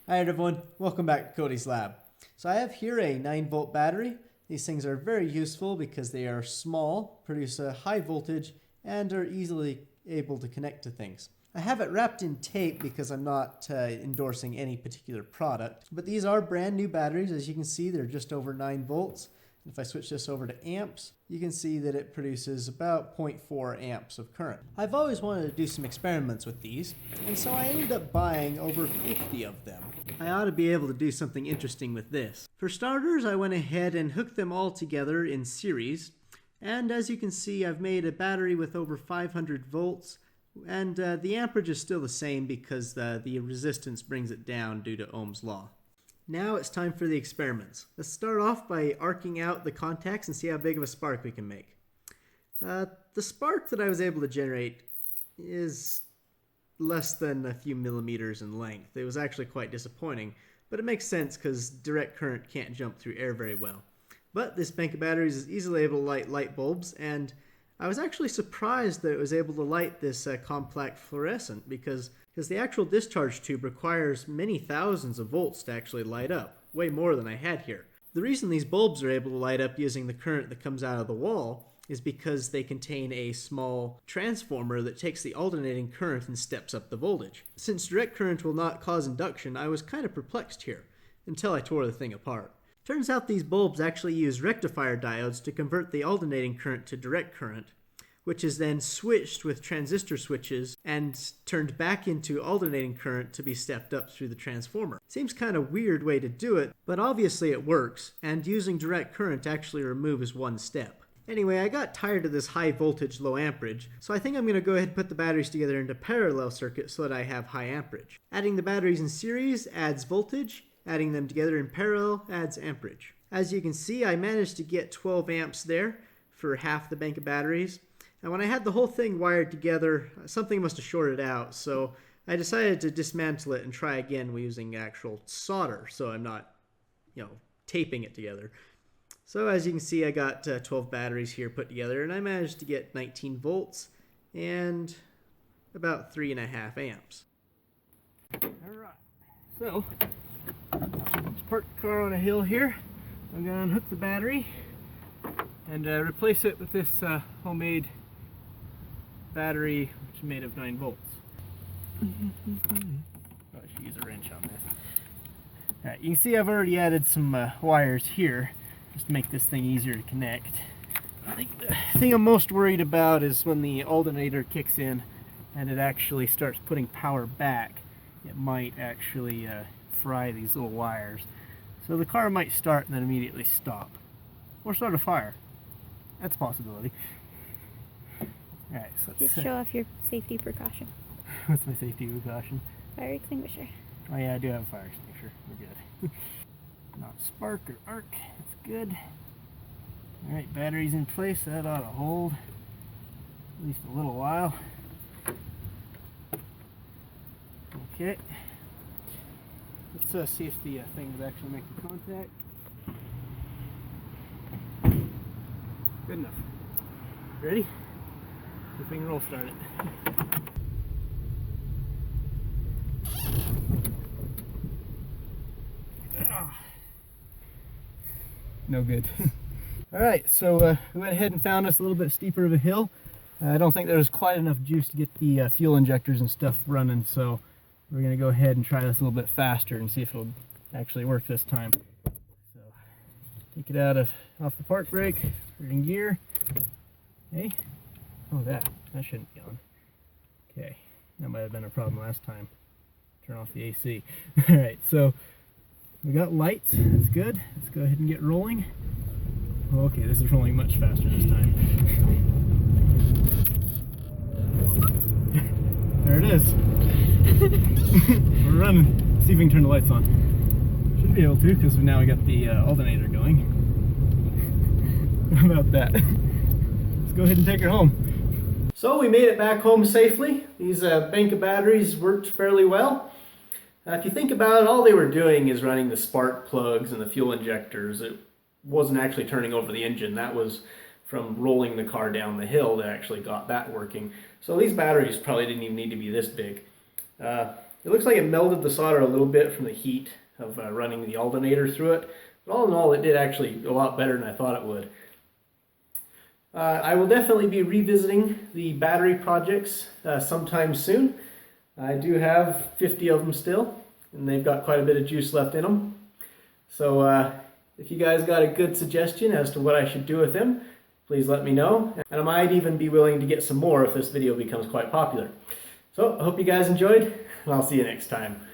Hi everyone, welcome back to Cody'sLab. So I have here a 9-volt battery. These things are very useful because they are small, produce a high voltage, and are easily able to connect to things. I have it wrapped in tape because I'm not endorsing any particular product. But these are brand new batteries. As you can see, they're just over 9 volts. If I switch this over to amps, you can see that it produces about 0.4 amps of current. I've always wanted to do some experiments with these, and so I ended up buying over 50 of them. I ought to be able to do something interesting with this. For starters, I went ahead and hooked them all together in series, and as you can see, I've made a battery with over 500 volts, and the amperage is still the same because the resistance brings it down due to Ohm's law. Now it's time for the experiments. Let's start off by arcing out the contacts and see how big of a spark we can make. The spark that I was able to generate is less than a few millimeters in length. It was actually quite disappointing, but it makes sense because direct current can't jump through air very well. But this bank of batteries is easily able to light light bulbs, and I was actually surprised that it was able to light this compact fluorescent because the actual discharge tube requires many thousands of volts to actually light up, way more than I had here. The reason these bulbs are able to light up using the current that comes out of the wall is because they contain a small transformer that takes the alternating current and steps up the voltage. Since direct current will not cause induction, I was kind of perplexed here, until I tore the thing apart. Turns out these bulbs actually use rectifier diodes to convert the alternating current to direct current, which is then switched with transistor switches and turned back into alternating current to be stepped up through the transformer. Seems kind of weird way to do it, but obviously it works, and using direct current actually removes one step. Anyway, I got tired of this high voltage, low amperage, so I think I'm going to go ahead and put the batteries together into parallel circuit so that I have high amperage. Adding the batteries in series adds voltage, adding them together in parallel adds amperage. As you can see, I managed to get 12 amps there for half the bank of batteries. And when I had the whole thing wired together, something must have shorted out, so I decided to dismantle it and try again using actual solder, so I'm not, taping it together. So as you can see, I got 12 batteries here put together, and I managed to get 19 volts and about 3.5 amps. Alright, so let's park the car on a hill here. I'm going to unhook the battery and replace it with this homemade battery, which is made of 9 volts. I should use a wrench on this. Alright, you can see I've already added some wires here just to make this thing easier to connect. I think the thing I'm most worried about is when the alternator kicks in and it actually starts putting power back, it might actually fry these little wires. So the car might start and then immediately stop. Or start a fire. That's a possibility. Alright, so let's just show off your safety precaution. What's my safety precaution? Fire extinguisher. Oh yeah, I do have a fire extinguisher. We're good. Not spark or arc. That's good. Alright, battery's in place. That ought to hold at least a little while. Okay. Let's see if the thing is actually making contact. Good enough. Ready? See if we can roll start it. No good. Alright, so we went ahead and found us a little bit steeper of a hill. I don't think there was quite enough juice to get the fuel injectors and stuff running, so we're going to go ahead and try this a little bit faster and see if it'll actually work this time. So, take it out off the park brake, put it in gear. Okay. Oh, that shouldn't be on. Okay, that might have been a problem last time. Turn off the AC. Alright, so we got lights. That's good. Let's go ahead and get rolling. Okay, this is rolling much faster this time. There it is. We're running. Let's see if we can turn the lights on. Should be able to because now we got the alternator going. How about that? Let's go ahead and take her home. So we made it back home safely. These bank of batteries worked fairly well. If you think about it, all they were doing is running the spark plugs and the fuel injectors. It wasn't actually turning over the engine. That was from rolling the car down the hill that actually got that working. So these batteries probably didn't even need to be this big. It looks like it melted the solder a little bit from the heat of running the alternator through it. But all in all, it did actually a lot better than I thought it would. I will definitely be revisiting the battery projects sometime soon. I do have 50 of them still, and they've got quite a bit of juice left in them. So if you guys got a good suggestion as to what I should do with them, please let me know. And I might even be willing to get some more if this video becomes quite popular. So I hope you guys enjoyed, and I'll see you next time.